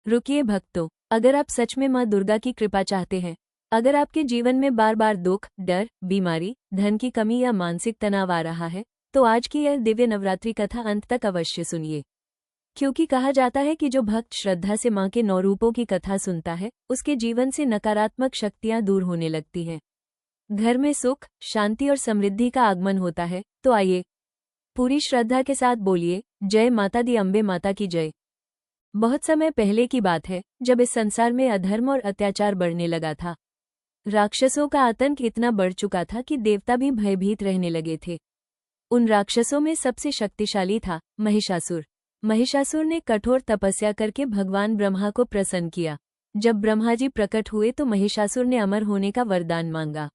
रुकिए भक्तों, अगर आप सच में माँ दुर्गा की कृपा चाहते हैं, अगर आपके जीवन में बार बार दुख, डर, बीमारी, धन की कमी या मानसिक तनाव आ रहा है, तो आज की यह दिव्य नवरात्रि कथा अंत तक अवश्य सुनिए। क्योंकि कहा जाता है कि जो भक्त श्रद्धा से माँ के 9 रूपों की कथा सुनता है, उसके जीवन से नकारात्मक शक्तियाँ दूर होने लगती हैं। घर में सुख, शांति और समृद्धि का आगमन होता है। तो आइए पूरी श्रद्धा के साथ बोलिए, जय माता दी अम्बे माता की जय। बहुत समय पहले की बात है, जब इस संसार में अधर्म और अत्याचार बढ़ने लगा था। राक्षसों का आतंक इतना बढ़ चुका था कि देवता भी भयभीत रहने लगे थे। उन राक्षसों में सबसे शक्तिशाली था महिषासुर। महिषासुर ने कठोर तपस्या करके भगवान ब्रह्मा को प्रसन्न किया। जब ब्रह्मा जी प्रकट हुए तो महिषासुर ने अमर होने का वरदान मांगा।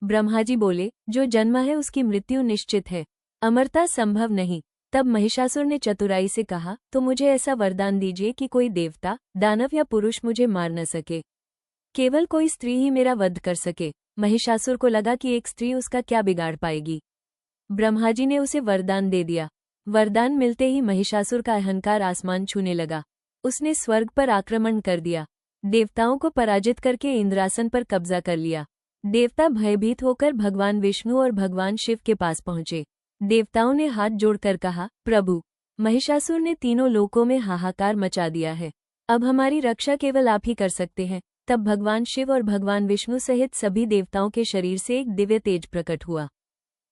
ब्रह्मा जी बोले, जो जन्मा है उसकी मृत्यु निश्चित है, अमरता संभव नहीं। तब महिषासुर ने चतुराई से कहा, तो मुझे ऐसा वरदान दीजिए कि कोई देवता, दानव या पुरुष मुझे मार न सके, केवल कोई स्त्री ही मेरा वध कर सके। महिषासुर को लगा कि एक स्त्री उसका क्या बिगाड़ पाएगी। ब्रह्मा जी ने उसे वरदान दे दिया। वरदान मिलते ही महिषासुर का अहंकार आसमान छूने लगा। उसने स्वर्ग पर आक्रमण कर दिया, देवताओं को पराजित करके इंद्रासन पर कब्जा कर लिया। देवता भयभीत होकर भगवान विष्णु और भगवान शिव के पास पहुंचे। देवताओं ने हाथ जोड़कर कहा, प्रभु, महिषासुर ने तीनों लोकों में हाहाकार मचा दिया है, अब हमारी रक्षा केवल आप ही कर सकते हैं। तब भगवान शिव और भगवान विष्णु सहित सभी देवताओं के शरीर से एक दिव्य तेज प्रकट हुआ।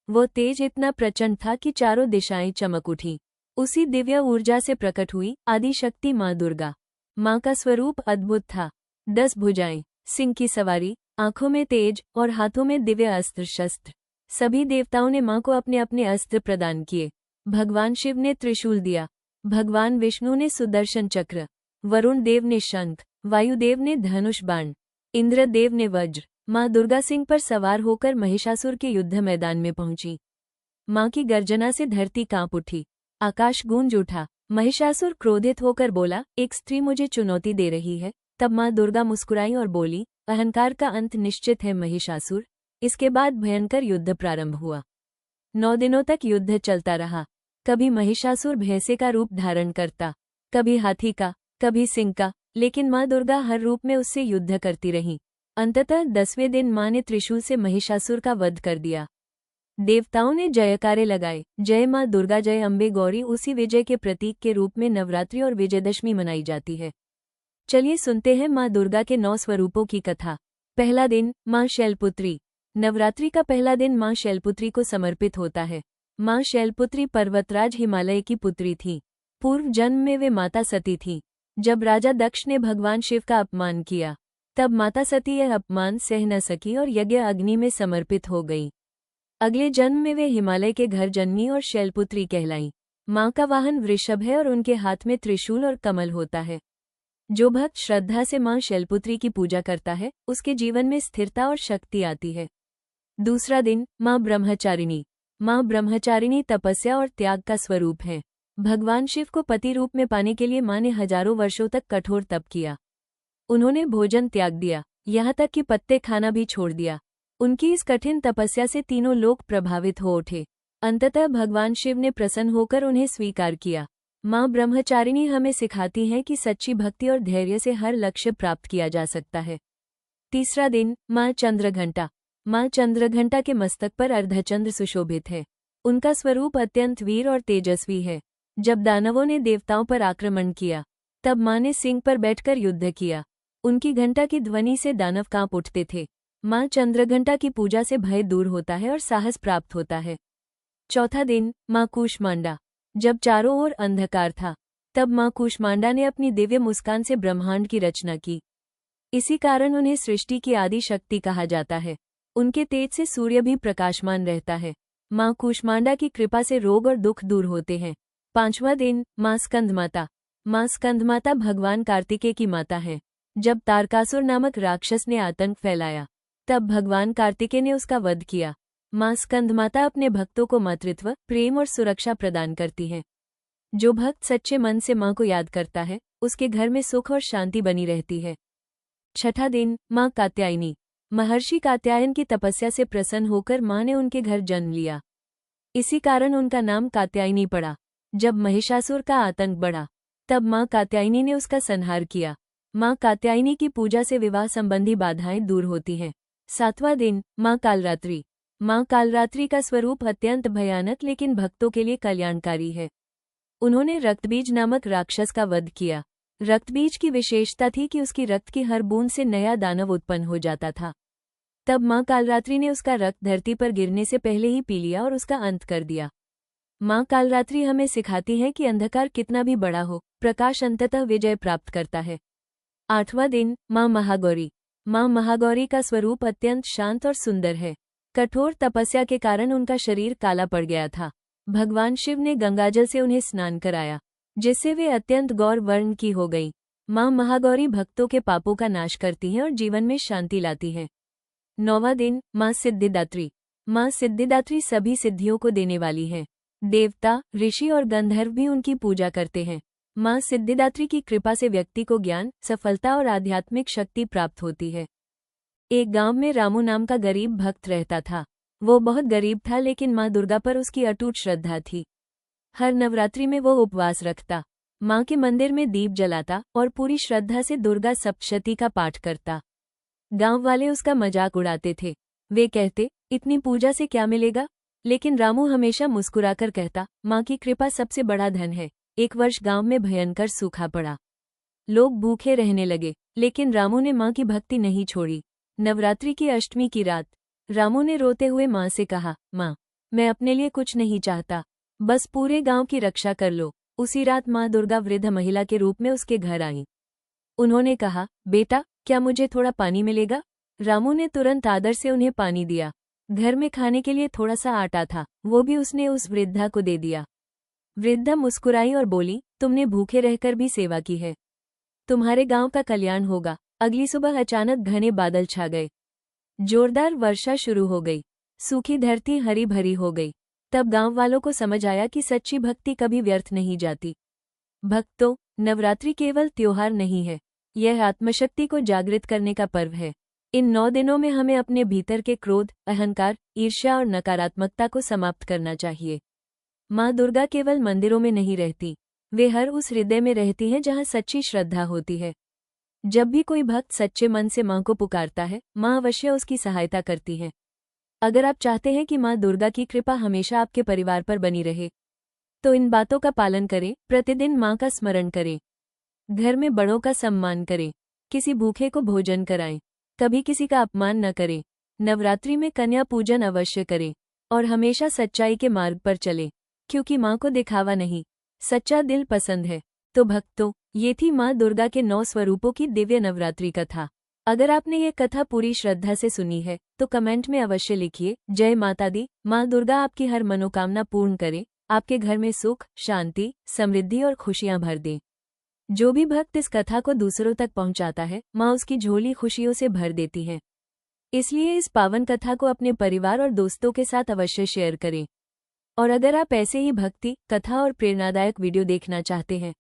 वो तेज इतना प्रचंड था कि चारों दिशाएं चमक उठी। उसी दिव्य ऊर्जा से प्रकट हुई आदिशक्ति माँ दुर्गा। माँ का स्वरूप अद्भुत था। 10 भुजाएं, सिंह की सवारी, आंखों में तेज और हाथों में दिव्य अस्त्र शस्त्र। सभी देवताओं ने माँ को अपने अपने अस्त्र प्रदान किए। भगवान शिव ने त्रिशूल दिया, भगवान विष्णु ने सुदर्शन चक्र, वरुण देव ने शंख, वायुदेव ने धनुष बाण, इंद्रदेव ने वज्र। माँ दुर्गा सिंह पर सवार होकर महिषासुर के युद्ध मैदान में पहुंची। माँ की गर्जना से धरती कांप उठी, आकाश गूंज उठा। महिषासुर क्रोधित होकर बोला, एक स्त्री मुझे चुनौती दे रही है। तब माँ दुर्गा मुस्कुराई और बोली, अहंकार का अंत निश्चित है महिषासुर। इसके बाद भयंकर युद्ध प्रारंभ हुआ। 9 दिनों तक युद्ध चलता रहा। कभी महिषासुर भैंसे का रूप धारण करता, कभी हाथी का, कभी सिंह का, लेकिन माँ दुर्गा हर रूप में उससे युद्ध करती रहीं। अंततः 10वें दिन माँ ने त्रिशूल से महिषासुर का वध कर दिया। देवताओं ने जयकारे लगाए, जय माँ दुर्गा, जय अम्बे गौरी। उसी विजय के प्रतीक के रूप में नवरात्रि और विजयदशमी मनाई जाती है। चलिए सुनते हैं माँ दुर्गा के 9 स्वरूपों की कथा। पहला दिन, माँ शैलपुत्री। नवरात्रि का पहला दिन माँ शैलपुत्री को समर्पित होता है। माँ शैलपुत्री पर्वतराज हिमालय की पुत्री थी। पूर्व जन्म में वे माता सती थीं। जब राजा दक्ष ने भगवान शिव का अपमान किया, तब माता सती यह अपमान सह न सकी और यज्ञ अग्नि में समर्पित हो गई। अगले जन्म में वे हिमालय के घर जन्मी और शैलपुत्री कहलाईं। माँ का वाहन वृषभ है और उनके हाथ में त्रिशूल और कमल होता है। जो भक्त श्रद्धा से माँ शैलपुत्री की पूजा करता है, उसके जीवन में स्थिरता और शक्ति आती है। दूसरा दिन, माँ ब्रह्मचारिणी। माँ ब्रह्मचारिणी तपस्या और त्याग का स्वरूप है। भगवान शिव को पति रूप में पाने के लिए माँ ने हजारों वर्षों तक कठोर तप किया। उन्होंने भोजन त्याग दिया, यहाँ तक कि पत्ते खाना भी छोड़ दिया। उनकी इस कठिन तपस्या से तीनों लोग प्रभावित हो उठे। अंततः भगवान शिव ने प्रसन्न होकर उन्हें स्वीकार किया। माँ ब्रह्मचारिणी हमें सिखाती हैं कि सच्ची भक्ति और धैर्य से हर लक्ष्य प्राप्त किया जा सकता है। तीसरा दिन, माँ चंद्रघंटा। माँ चंद्रघंटा के मस्तक पर अर्धचंद्र सुशोभित है। उनका स्वरूप अत्यंत वीर और तेजस्वी है। जब दानवों ने देवताओं पर आक्रमण किया, तब माँ ने सिंह पर बैठकर युद्ध किया। उनकी घंटा की ध्वनि से दानव कांप उठते थे। माँ चंद्रघंटा की पूजा से भय दूर होता है और साहस प्राप्त होता है। चौथा दिन, माँ कूष्मांडा। जब चारों ओर अंधकार था, तब माँ कूष्मांडा ने अपनी दिव्य मुस्कान से ब्रह्मांड की रचना की। इसी कारण उन्हें सृष्टि की आदि शक्ति कहा जाता है। उनके तेज से सूर्य भी प्रकाशमान रहता है। माँ कूष्मांडा की कृपा से रोग और दुख दूर होते हैं। 5वां दिन, माँ स्कंदमाता। माँ स्कंदमाता भगवान कार्तिकेय की माता है। जब तारकासुर नामक राक्षस ने आतंक फैलाया, तब भगवान कार्तिकेय ने उसका वध किया। माँ स्कंदमाता अपने भक्तों को मातृत्व, प्रेम और सुरक्षा प्रदान करती हैं। जो भक्त सच्चे मन से माँ को याद करता है, उसके घर में सुख और शांति बनी रहती है। 6ठा दिन, माँ कात्यायनी। महर्षि कात्यायन की तपस्या से प्रसन्न होकर माँ ने उनके घर जन्म लिया। इसी कारण उनका नाम कात्यायनी पड़ा। जब महिषासुर का आतंक बढ़ा, तब माँ कात्यायनी ने उसका संहार किया। माँ कात्यायनी की पूजा से विवाह संबंधी बाधाएं दूर होती हैं। 7वां दिन, माँ कालरात्रि। माँ कालरात्रि का स्वरूप अत्यंत भयानक लेकिन भक्तों के लिए कल्याणकारी है। उन्होंने रक्तबीज नामक राक्षस का वध किया। रक्तबीज की विशेषता थी कि उसकी रक्त की हर बूंद से नया दानव उत्पन्न हो जाता था। तब माँ कालरात्रि ने उसका रक्त धरती पर गिरने से पहले ही पी लिया और उसका अंत कर दिया। माँ कालरात्रि हमें सिखाती है कि अंधकार कितना भी बड़ा हो, प्रकाश अंततः विजय प्राप्त करता है। 8वां दिन, माँ महागौरी। माँ महागौरी का स्वरूप अत्यंत शांत और सुंदर है। कठोर तपस्या के कारण उनका शरीर काला पड़ गया था। भगवान शिव ने गंगाजल से उन्हें स्नान कराया, जिससे वे अत्यंत गौर वर्ण की हो गई। माँ महागौरी भक्तों के पापों का नाश करती हैं और जीवन में शांति लाती हैं। 9वां दिन, माँ सिद्धिदात्री। माँ सिद्धिदात्री सभी सिद्धियों को देने वाली है। देवता, ऋषि और गंधर्व भी उनकी पूजा करते हैं। माँ सिद्धिदात्री की कृपा से व्यक्ति को ज्ञान, सफलता और आध्यात्मिक शक्ति प्राप्त होती है। एक गांव में रामू नाम का गरीब भक्त रहता था। वो बहुत गरीब था लेकिन माँ दुर्गा पर उसकी अटूट श्रद्धा थी। हर नवरात्रि में वो उपवास रखता, माँ के मंदिर में दीप जलाता और पूरी श्रद्धा से दुर्गा सप्तशती का पाठ करता। गांव वाले उसका मजाक उड़ाते थे। वे कहते, इतनी पूजा से क्या मिलेगा? लेकिन रामू हमेशा मुस्कुराकर कहता, माँ की कृपा सबसे बड़ा धन है। एक वर्ष गांव में भयंकर सूखा पड़ा। लोग भूखे रहने लगे, लेकिन रामू ने माँ की भक्ति नहीं छोड़ी। नवरात्रि की अष्टमी की रात, रामू ने रोते हुए माँ से कहा, माँ, मैं अपने लिए कुछ नहीं चाहता, बस पूरे गांव की रक्षा कर लो। उसी रात माँ दुर्गा वृद्ध महिला के रूप में उसके घर आईं। उन्होंने कहा, बेटा, क्या मुझे थोड़ा पानी मिलेगा? रामू ने तुरंत आदर से उन्हें पानी दिया। घर में खाने के लिए थोड़ा सा आटा था, वो भी उसने उस वृद्धा को दे दिया। वृद्धा मुस्कुराई और बोली, तुमने भूखे रहकर भी सेवा की है, तुम्हारे गांव का कल्याण होगा। अगली सुबह अचानक घने बादल छा गए। जोरदार वर्षा शुरू हो गई। सूखी धरती हरी भरी हो गई। तब गांव वालों को समझ आया कि सच्ची भक्ति कभी व्यर्थ नहीं जाती। भक्तों, नवरात्रि केवल त्योहार नहीं है, यह आत्मशक्ति को जागृत करने का पर्व है। इन 9 दिनों में हमें अपने भीतर के क्रोध, अहंकार, ईर्ष्या और नकारात्मकता को समाप्त करना चाहिए। माँ दुर्गा केवल मंदिरों में नहीं रहती, वे हर उस हृदय में रहती हैं जहाँ सच्ची श्रद्धा होती है। जब भी कोई भक्त सच्चे मन से माँ को पुकारता है, माँ अवश्य उसकी सहायता करती है। अगर आप चाहते हैं कि माँ दुर्गा की कृपा हमेशा आपके परिवार पर बनी रहे, तो इन बातों का पालन करें। प्रतिदिन माँ का स्मरण करें, घर में बड़ों का सम्मान करें, किसी भूखे को भोजन कराएं, कभी किसी का अपमान न करें। नवरात्रि में कन्या पूजन अवश्य करें और हमेशा सच्चाई के मार्ग पर चलें, क्योंकि माँ को दिखावा नहीं, सच्चा दिल पसंद है। तो भक्तों, ये थी माँ दुर्गा के 9 स्वरूपों की दिव्य नवरात्रि कथा। अगर आपने ये कथा पूरी श्रद्धा से सुनी है तो कमेंट में अवश्य लिखिए, जय माता दी। माँ दुर्गा आपकी हर मनोकामना पूर्ण करे, आपके घर में सुख, शांति, समृद्धि और खुशियां भर दें। जो भी भक्त इस कथा को दूसरों तक पहुंचाता है, माँ उसकी झोली खुशियों से भर देती है। इसलिए इस पावन कथा को अपने परिवार और दोस्तों के साथ अवश्य शेयर करें। और अगर आप ऐसे ही भक्ति, कथा और प्रेरणादायक वीडियो देखना चाहते हैं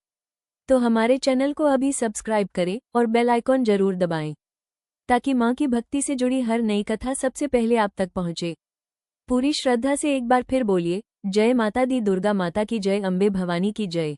तो हमारे चैनल को अभी सब्सक्राइब करें और बेल आइकॉन जरूर दबाएं, ताकि माँ की भक्ति से जुड़ी हर नई कथा सबसे पहले आप तक पहुँचे। पूरी श्रद्धा से एक बार फिर बोलिए, जय माता दी दुर्गा माता की जय, अम्बे भवानी की जय।